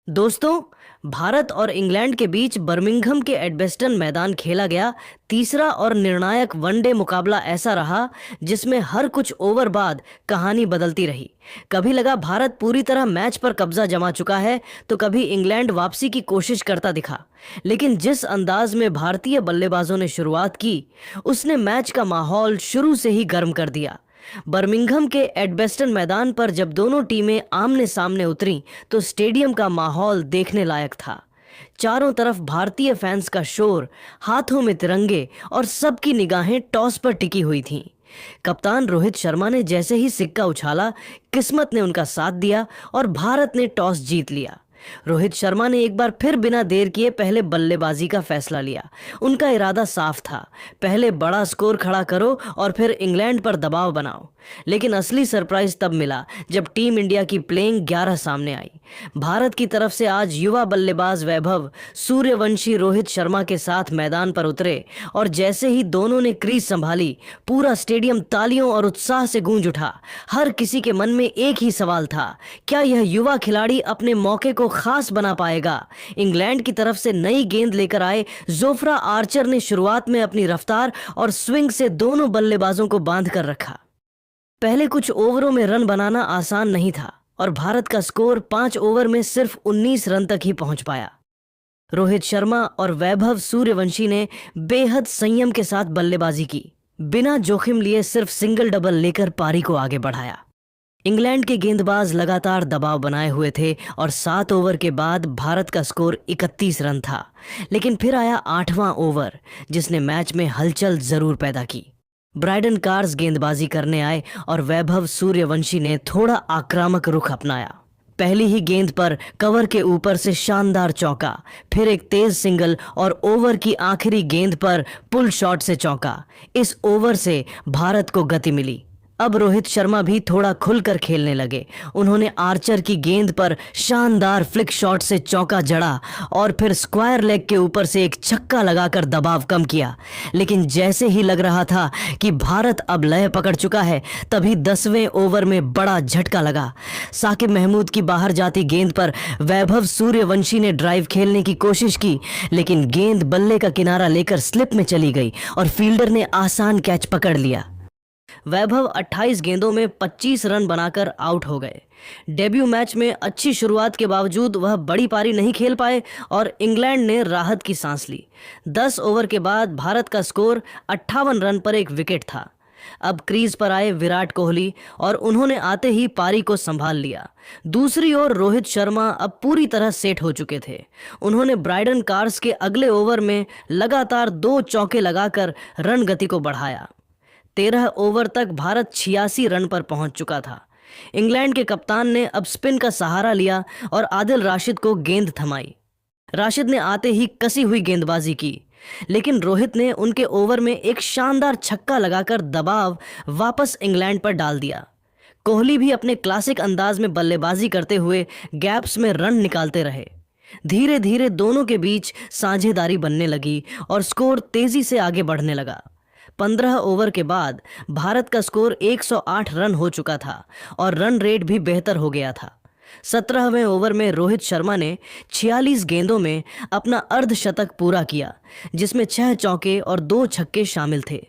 दोस्तों, भारत और इंग्लैंड के बीच बर्मिंघम के एडबेस्टन मैदान खेला गया तीसरा और निर्णायक वनडे मुकाबला ऐसा रहा जिसमें हर कुछ ओवर बाद कहानी बदलती रही। कभी लगा भारत पूरी तरह मैच पर कब्जा जमा चुका है, तो कभी इंग्लैंड वापसी की कोशिश करता दिखा। लेकिन जिस अंदाज में भारतीय बल्लेबाजों ने शुरुआत की, उसने मैच का माहौल शुरू से ही गर्म कर दिया। बर्मिंघम के एडबेस्टन मैदान पर जब दोनों टीमें आमने सामने उतरीं तो स्टेडियम का माहौल देखने लायक था। चारों तरफ भारतीय फैंस का शोर, हाथों में तिरंगे और सबकी निगाहें टॉस पर टिकी हुई थीं। कप्तान रोहित शर्मा ने जैसे ही सिक्का उछाला, किस्मत ने उनका साथ दिया और भारत ने टॉस जीत लिया। रोहित शर्मा ने एक बार फिर बिना देर किए पहले बल्लेबाजी का फैसला लिया। उनका इरादा साफ था, पहले बड़ा स्कोर खड़ा करो और फिर इंग्लैंड पर दबाव बनाओ। लेकिन असली सरप्राइज तब मिला जब टीम इंडिया की प्लेइंग 11 सामने आई। भारत की तरफ से आज युवा बल्लेबाज वैभव सूर्यवंशी रोहित शर्मा के साथ मैदान पर उतरे और जैसे ही दोनों ने क्रीज संभाली, पूरा स्टेडियम तालियों और उत्साह से गूंज उठा। हर किसी के मन में एक ही सवाल था, क्या यह युवा खिलाड़ी अपने मौके को खास बना पाएगा? इंग्लैंड की तरफ से नई गेंद लेकर आए जोफ्रा आर्चर ने शुरुआत में अपनी रफ्तार और स्विंग से दोनों बल्लेबाजों को बांध कर रखा। पहले कुछ ओवरों में रन बनाना आसान नहीं था और भारत का स्कोर 5 ओवर में सिर्फ 19 रन तक ही पहुंच पाया। रोहित शर्मा और वैभव सूर्यवंशी ने बेहद संयम के साथ बल्लेबाजी की, बिना जोखिम लिए सिर्फ सिंगल डबल लेकर पारी को आगे बढ़ाया। इंग्लैंड के गेंदबाज लगातार दबाव बनाए हुए थे और 7 ओवर के बाद भारत का स्कोर 31 रन था। लेकिन फिर आया 8वां ओवर, जिसने मैच में हलचल जरूर पैदा की। ब्राइडन कार्स गेंदबाजी करने आए और वैभव सूर्यवंशी ने थोड़ा आक्रामक रुख अपनाया। पहली ही गेंद पर कवर के ऊपर से शानदार चौका, फिर एक तेज सिंगल और ओवर की आखिरी गेंद पर पुल शॉट से चौका। इस ओवर से भारत को गति मिली। अब रोहित शर्मा भी थोड़ा खुलकर खेलने लगे। उन्होंने आर्चर की गेंद पर शानदार फ्लिक शॉट से चौका जड़ा और फिर स्क्वायर लेग के ऊपर से एक छक्का लगाकर दबाव कम किया। लेकिन जैसे ही लग रहा था कि भारत अब लय पकड़ चुका है, तभी 10वें ओवर में बड़ा झटका लगा। साकिब महमूद की बाहर जाती गेंद पर वैभव सूर्यवंशी ने ड्राइव खेलने की कोशिश की, लेकिन गेंद बल्ले का किनारा लेकर स्लिप में चली गई और फील्डर ने आसान कैच पकड़ लिया। वैभव 28 गेंदों में 25 रन बनाकर आउट हो गए। डेब्यू मैच में अच्छी शुरुआत के बावजूद वह बड़ी पारी नहीं खेल पाए और इंग्लैंड ने राहत की सांस ली। 10 ओवर के बाद भारत का स्कोर 58 रन पर एक विकेट था। अब क्रीज पर आए विराट कोहली और उन्होंने आते ही पारी को संभाल लिया। दूसरी ओर रोहित शर्मा अब पूरी तरह सेट हो चुके थे। उन्होंने ब्राइडन कार्स के अगले ओवर में लगातार 2 चौके लगाकर रन गति को बढ़ाया। 13 ओवर तक भारत 86 रन पर पहुंच चुका था। इंग्लैंड के कप्तान ने अब स्पिन का सहारा लिया और आदिल राशिद को गेंद थमाई। राशिद ने आते ही कसी हुई गेंदबाजी की, लेकिन रोहित ने उनके ओवर में एक शानदार छक्का लगाकर दबाव वापस इंग्लैंड पर डाल दिया। कोहली भी अपने क्लासिक अंदाज में बल्लेबाजी करते हुए गैप्स में रन निकालते रहे। धीरे धीरे दोनों के बीच साझेदारी बनने लगी और स्कोर तेजी से आगे बढ़ने लगा। 15 ओवर के बाद भारत का स्कोर 108 रन हो चुका था और रन रेट भी बेहतर हो गया था। 17वें ओवर में रोहित शर्मा ने 46 गेंदों में अपना अर्धशतक पूरा किया, जिसमें 6 चौके और 2 छक्के शामिल थे।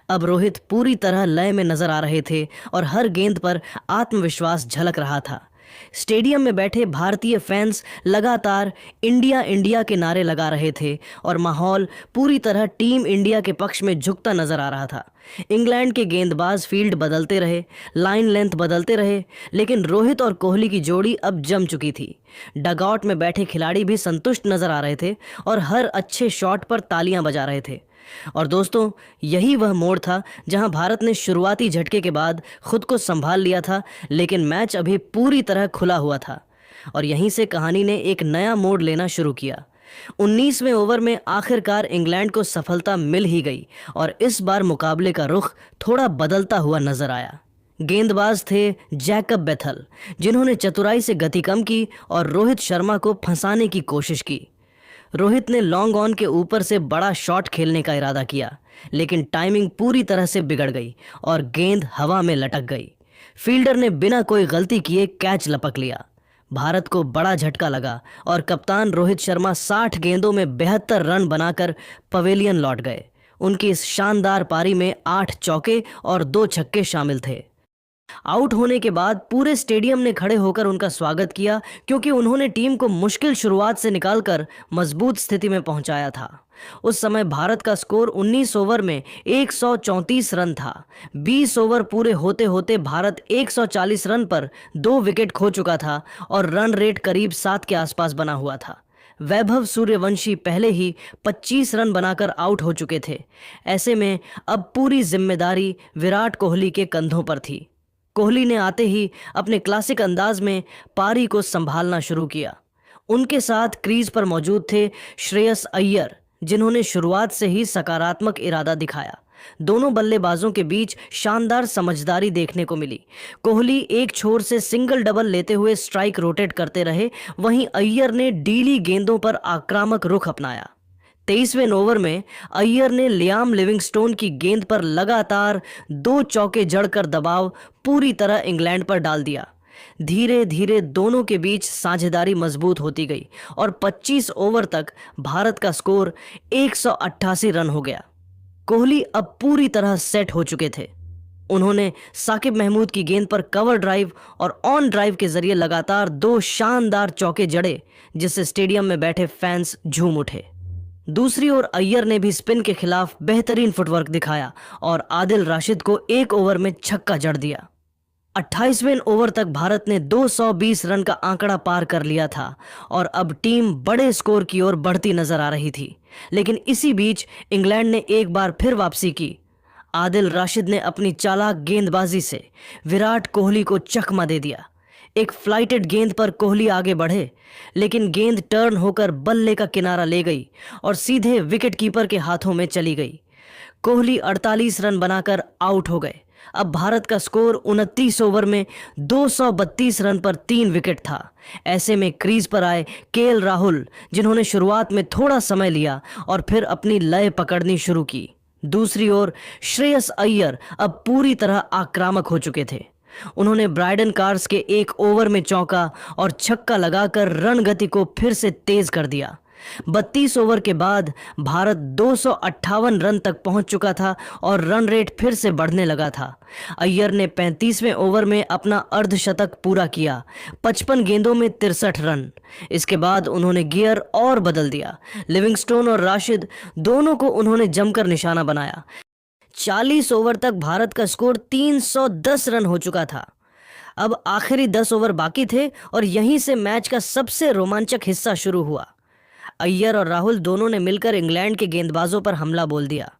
अब रोहित पूरी तरह लय में नजर आ रहे थे और हर गेंद पर आत्मविश्वास झलक रहा था। स्टेडियम में बैठे भारतीय फैंस लगातार इंडिया इंडिया के नारे लगा रहे थे और माहौल पूरी तरह टीम इंडिया के पक्ष में झुकता नजर आ रहा था। इंग्लैंड के गेंदबाज फील्ड बदलते रहे, लाइन लेंथ बदलते रहे, लेकिन रोहित और कोहली की जोड़ी अब जम चुकी थी। डगआउट में बैठे खिलाड़ी भी संतुष्ट नजर आ रहे थे और हर अच्छे शॉट पर तालियां बजा रहे थे। और दोस्तों, यही वह मोड़ था जहां भारत ने शुरुआती झटके के बाद खुद को संभाल लिया था, लेकिन मैच अभी पूरी तरह खुला हुआ था और यहीं से कहानी ने एक नया मोड़ लेना शुरू किया। 19वें ओवर में आखिरकार इंग्लैंड को सफलता मिल ही गई और इस बार मुकाबले का रुख थोड़ा बदलता हुआ नजर आया। गेंदबाज थे जैकब बेथल, जिन्होंने चतुराई से गति कम की और रोहित शर्मा को फंसाने की कोशिश की। रोहित ने लॉन्ग ऑन के ऊपर से बड़ा शॉट खेलने का इरादा किया, लेकिन टाइमिंग पूरी तरह से बिगड़ गई और गेंद हवा में लटक गई। फील्डर ने बिना कोई गलती किए कैच लपक लिया। भारत को बड़ा झटका लगा और कप्तान रोहित शर्मा 60 गेंदों में 72 रन बनाकर पवेलियन लौट गए। उनकी इस शानदार पारी में 8 चौके और 2 छक्के शामिल थे। आउट होने के बाद पूरे स्टेडियम ने खड़े होकर उनका स्वागत किया, क्योंकि उन्होंने टीम को मुश्किल शुरुआत से निकालकर मजबूत स्थिति में पहुंचाया था। उस समय भारत का स्कोर 19 ओवर में 134 रन था। 20 ओवर पूरे होते होते भारत 140 रन पर 2 विकेट खो चुका था और रन रेट करीब 7 के आसपास बना हुआ था। वैभव सूर्यवंशी पहले ही 25 रन बनाकर आउट हो चुके थे। ऐसे में अब पूरी जिम्मेदारी विराट कोहली के कंधों पर थी। कोहली ने आते ही अपने क्लासिक अंदाज में पारी को संभालना शुरू किया। उनके साथ क्रीज पर मौजूद थे श्रेयस अय्यर, जिन्होंने शुरुआत से ही सकारात्मक इरादा दिखाया। दोनों बल्लेबाजों के बीच शानदार समझदारी देखने को मिली। कोहली एक छोर से सिंगल डबल लेते हुए स्ट्राइक रोटेट करते रहे, वहीं अय्यर ने डीली गेंदों पर आक्रामक रुख अपनाया। 23वें ओवर में अय्यर ने लियाम लिविंगस्टोन की गेंद पर लगातार 2 चौके जड़कर दबाव पूरी तरह इंग्लैंड पर डाल दिया। धीरे धीरे दोनों के बीच साझेदारी मजबूत होती गई और 25 ओवर तक भारत का स्कोर 188 रन हो गया। कोहली अब पूरी तरह सेट हो चुके थे। उन्होंने साकिब महमूद की गेंद पर कवर ड्राइव और ऑन ड्राइव के जरिए लगातार 2 शानदार चौके जड़े, जिससे स्टेडियम में बैठे फैंस झूम उठे। दूसरी ओर अय्यर ने भी स्पिन के खिलाफ बेहतरीन फुटवर्क दिखाया और आदिल राशिद को 1 ओवर में छक्का जड़ दिया। 28वें ओवर तक भारत ने 220 रन का आंकड़ा पार कर लिया था और अब टीम बड़े स्कोर की ओर बढ़ती नजर आ रही थी। लेकिन इसी बीच इंग्लैंड ने एक बार फिर वापसी की। आदिल राशिद ने अपनी चालाक गेंदबाजी से विराट कोहली को चकमा दे दिया। एक फ्लाइटेड गेंद पर कोहली आगे बढ़े, लेकिन गेंद टर्न होकर बल्ले का किनारा ले गई और सीधे विकेटकीपर के हाथों में चली गई। कोहली 48 रन बनाकर आउट हो गए। अब भारत का स्कोर 29 ओवर में 232 रन पर 3 विकेट था। ऐसे में क्रीज पर आए केएल राहुल, जिन्होंने शुरुआत में थोड़ा समय लिया और फिर अपनी लय पकड़नी शुरू की। दूसरी ओर श्रेयस अय्यर अब पूरी तरह आक्रामक हो चुके थे। उन्होंने ब्रायडन कार्स के 1 ओवर में चौका और छक्का लगाकर रन गति को फिर से तेज कर दिया। 32 ओवर के बाद भारत 258 रन तक पहुंच चुका था और रन रेट फिर से बढ़ने लगा था। अय्यर ने 35वें ओवर में अपना अर्धशतक पूरा किया, 55 गेंदों में 63 रन। इसके बाद उन्होंने गियर और बदल दिया। लिविंगस्टोन और राशिद दोनों को उन्होंने जमकर निशाना बनाया। 40 ओवर तक भारत का स्कोर 310 रन हो चुका था। अब आखिरी 10 ओवर बाकी थे और यहीं से मैच का सबसे रोमांचक हिस्सा शुरू हुआ। अय्यर और राहुल दोनों ने मिलकर इंग्लैंड के गेंदबाजों पर हमला बोल दिया।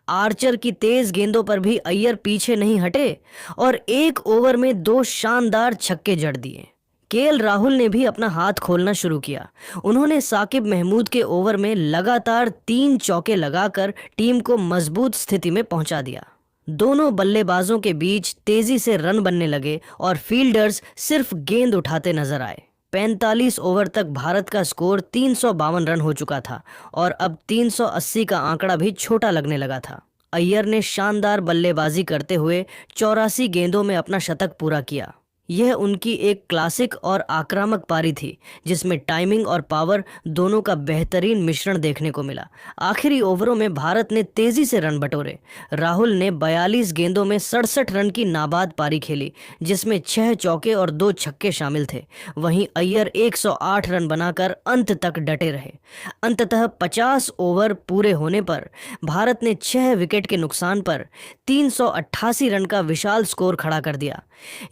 आर्चर की तेज गेंदों पर भी अय्यर पीछे नहीं हटे और 1 ओवर में 2 शानदार छक्के जड़ दिए। केएल राहुल ने भी अपना हाथ खोलना शुरू किया। उन्होंने साकिब महमूद के ओवर में लगातार 3 चौके लगाकर टीम को मजबूत स्थिति में पहुंचा दिया। दोनों बल्लेबाजों के बीच तेजी से रन बनने लगे और फील्डर्स सिर्फ गेंद उठाते नजर आए। 45 ओवर तक भारत का स्कोर 352 रन हो चुका था और अब 380 का आंकड़ा भी छोटा लगने लगा था। अय्यर ने शानदार बल्लेबाजी करते हुए 84 गेंदों में अपना शतक पूरा किया। यह उनकी एक क्लासिक और आक्रामक पारी थी, जिसमें टाइमिंग और पावर दोनों का बेहतरीन मिश्रण देखने को मिला। आखिरी ओवरों में भारत ने तेजी से रन बटोरे। राहुल ने 42 गेंदों में 67 रन की नाबाद पारी खेली, जिसमें 6 चौके और 2 छक्के शामिल थे। वहीं अय्यर 108 रन बनाकर अंत तक डटे रहे। अंततः 50 ओवर पूरे होने पर भारत ने 6 विकेट के नुकसान पर 388 रन का विशाल स्कोर खड़ा कर दिया।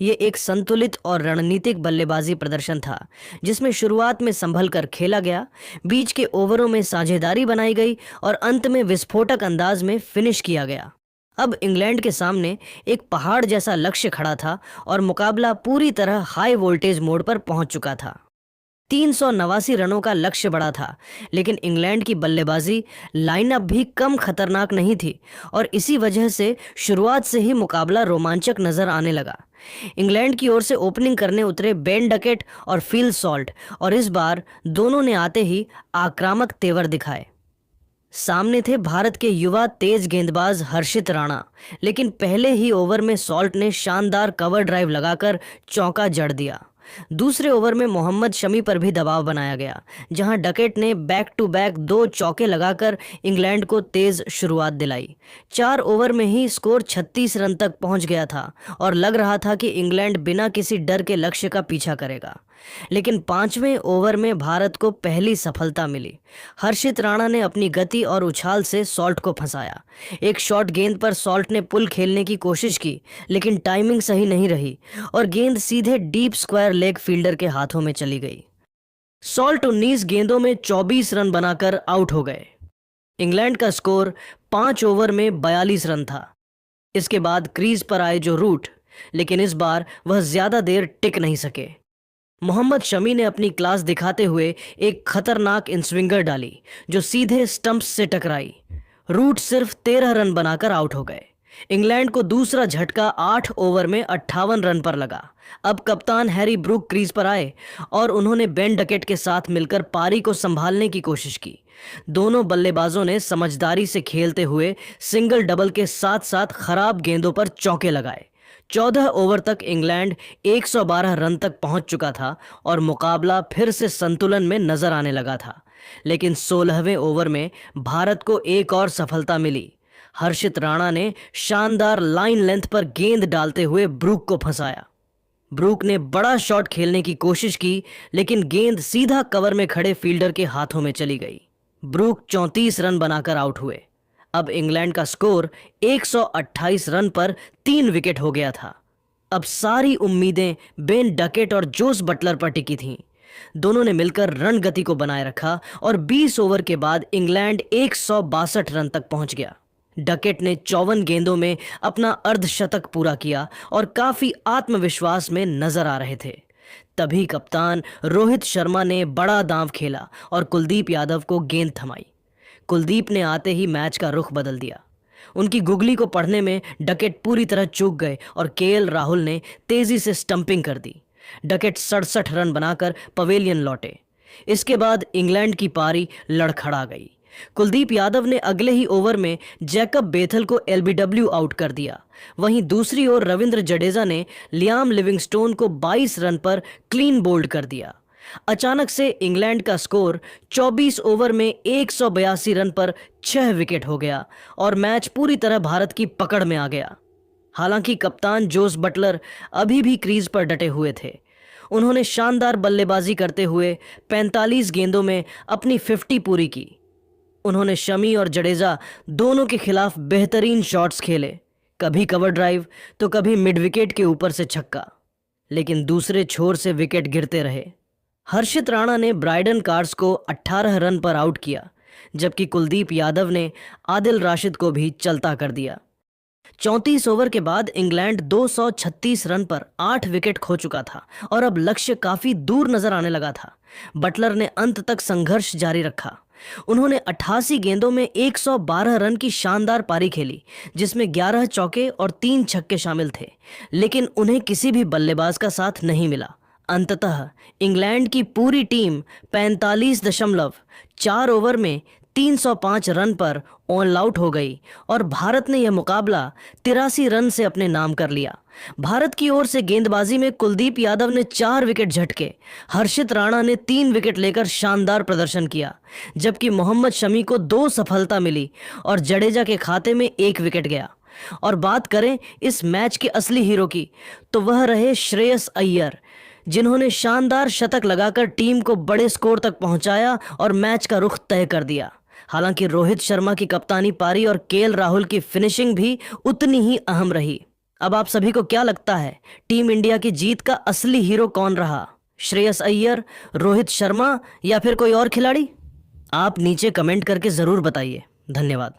ये एक संतुलित और रणनीतिक बल्लेबाजी प्रदर्शन था, जिसमें शुरुआत में संभल कर खेला गया, बीच के ओवरों में साझेदारी बनाई गई और अंत में विस्फोटक अंदाज में फिनिश किया गया। अब इंग्लैंड के सामने एक पहाड़ जैसा लक्ष्य खड़ा था और मुकाबला पूरी तरह हाई वोल्टेज मोड पर पहुंच चुका था। 389 रनों का लक्ष्य बड़ा था, लेकिन इंग्लैंड की बल्लेबाजी लाइनअप भी कम खतरनाक नहीं थी और इसी वजह से शुरुआत से ही मुकाबला रोमांचक नजर आने लगा। इंग्लैंड की ओर से ओपनिंग करने उतरे बेन डकेट और फिल सॉल्ट और इस बार दोनों ने आते ही आक्रामक तेवर दिखाए। सामने थे भारत के युवा तेज गेंदबाज हर्षित राणा, लेकिन पहले ही ओवर में सॉल्ट ने शानदार कवर ड्राइव लगाकर चौका जड़ दिया। दूसरे ओवर में मोहम्मद शमी पर भी दबाव बनाया गया, जहां डकेट ने बैक टू बैक 2 चौके लगाकर इंग्लैंड को तेज शुरुआत दिलाई। 4 ओवर में ही स्कोर 36 रन तक पहुंच गया था और लग रहा था कि इंग्लैंड बिना किसी डर के लक्ष्य का पीछा करेगा। लेकिन 5वें ओवर में भारत को पहली सफलता मिली। हर्षित राणा ने अपनी गति और उछाल से सॉल्ट को फंसाया। एक शॉर्ट गेंद पर सॉल्ट ने पुल खेलने की कोशिश की, लेकिन टाइमिंग सही नहीं रही और गेंद सीधे डीप स्क्वायर लेग फील्डर के हाथों में चली गई। सॉल्ट 19 गेंदों में 24 रन बनाकर आउट हो गए। इंग्लैंड का स्कोर 5 ओवर में 42 रन था। इसके बाद क्रीज पर आए जो रूट, लेकिन इस बार वह ज्यादा देर टिक नहीं सके। मोहम्मद शमी ने अपनी क्लास दिखाते हुए एक खतरनाक इनस्विंगर डाली जो सीधे स्टंप्स से टकराई। रूट सिर्फ 13 रन बनाकर आउट हो गए। इंग्लैंड को दूसरा झटका 8 ओवर में 58 रन पर लगा। अब कप्तान हैरी ब्रूक क्रीज पर आए और उन्होंने बेन डकेट के साथ मिलकर पारी को संभालने की कोशिश की। दोनों बल्लेबाजों ने समझदारी से खेलते हुए सिंगल डबल के साथ साथ खराब गेंदों पर चौके लगाए। 14 ओवर तक इंग्लैंड 112 रन तक पहुंच चुका था और मुकाबला फिर से संतुलन में नजर आने लगा था। लेकिन 16वें ओवर में भारत को एक और सफलता मिली। हर्षित राणा ने शानदार लाइन लेंथ पर गेंद डालते हुए ब्रूक को फंसाया। ब्रूक ने बड़ा शॉट खेलने की कोशिश की, लेकिन गेंद सीधा कवर में खड़े फील्डर के हाथों में चली गई। ब्रूक 34 रन बनाकर आउट हुए। अब इंग्लैंड का स्कोर 128 रन पर 3 विकेट हो गया था। अब सारी उम्मीदें बेन डकेट और जोस बटलर पर टिकी थीं। दोनों ने मिलकर रन गति को बनाए रखा और 20 ओवर के बाद इंग्लैंड 162 रन तक पहुंच गया। डकेट ने 54 गेंदों में अपना अर्धशतक पूरा किया और काफी आत्मविश्वास में नजर आ रहे थे। तभी कप्तान रोहित शर्मा ने बड़ा दांव खेला और कुलदीप यादव को गेंद थमाई। कुलदीप ने आते ही मैच का रुख बदल दिया। उनकी गुगली को पढ़ने में डकेट पूरी तरह चूक गए और केएल राहुल ने तेजी से स्टंपिंग कर दी। डकेट 67 रन बनाकर पवेलियन लौटे। इसके बाद इंग्लैंड की पारी लड़खड़ा गई। कुलदीप यादव ने अगले ही ओवर में जैकब बेथल को एलबीडब्ल्यू आउट कर दिया। वहीं दूसरी ओर रविंद्र जडेजा ने लियाम लिविंगस्टोन को 22 रन पर क्लीन बोल्ड कर दिया। अचानक से इंग्लैंड का स्कोर 24 ओवर में 182 रन पर 6 विकेट हो गया और मैच पूरी तरह भारत की पकड़ में आ गया। हालांकि कप्तान जोस बटलर अभी भी क्रीज पर डटे हुए थे। उन्होंने शानदार बल्लेबाजी करते हुए 45 गेंदों में अपनी 50 पूरी की। उन्होंने शमी और जडेजा दोनों के खिलाफ बेहतरीन शॉट्स खेले, कभी कवर ड्राइव तो कभी मिड विकेट के ऊपर से छक्का, लेकिन दूसरे छोर से विकेट गिरते रहे। हर्षित राणा ने ब्राइडन कार्स को 18 रन पर आउट किया, जबकि कुलदीप यादव ने आदिल राशिद को भी चलता कर दिया। 34 ओवर के बाद इंग्लैंड 236 रन पर 8 विकेट खो चुका था और अब लक्ष्य काफी दूर नजर आने लगा था। बटलर ने अंत तक संघर्ष जारी रखा। उन्होंने 88 गेंदों में 112 रन की शानदार पारी खेली, जिसमें 11 चौके और 3 छक्के शामिल थे, लेकिन उन्हें किसी भी बल्लेबाज का साथ नहीं मिला। अंततः इंग्लैंड की पूरी टीम 45.4 ओवर में 305 रन पर ऑल आउट हो गई और भारत ने यह मुकाबला 83 रन से अपने नाम कर लिया। भारत की ओर से गेंदबाजी में कुलदीप यादव ने 4 विकेट झटके, हर्षित राणा ने 3 विकेट लेकर शानदार प्रदर्शन किया, जबकि मोहम्मद शमी को 2 सफलता मिली और जडेजा के खाते में 1 विकेट गया। और बात करें इस मैच के असली हीरो की, तो वह रहे श्रेयस अय्यर, जिन्होंने शानदार शतक लगाकर टीम को बड़े स्कोर तक पहुंचाया और मैच का रुख तय कर दिया। हालांकि रोहित शर्मा की कप्तानी पारी और केएल राहुल की फिनिशिंग भी उतनी ही अहम रही। अब आप सभी को क्या लगता है, टीम इंडिया की जीत का असली हीरो कौन रहा? श्रेयस अय्यर, रोहित शर्मा या फिर कोई और खिलाड़ी? आप नीचे कमेंट करके जरूर बताइए। धन्यवाद।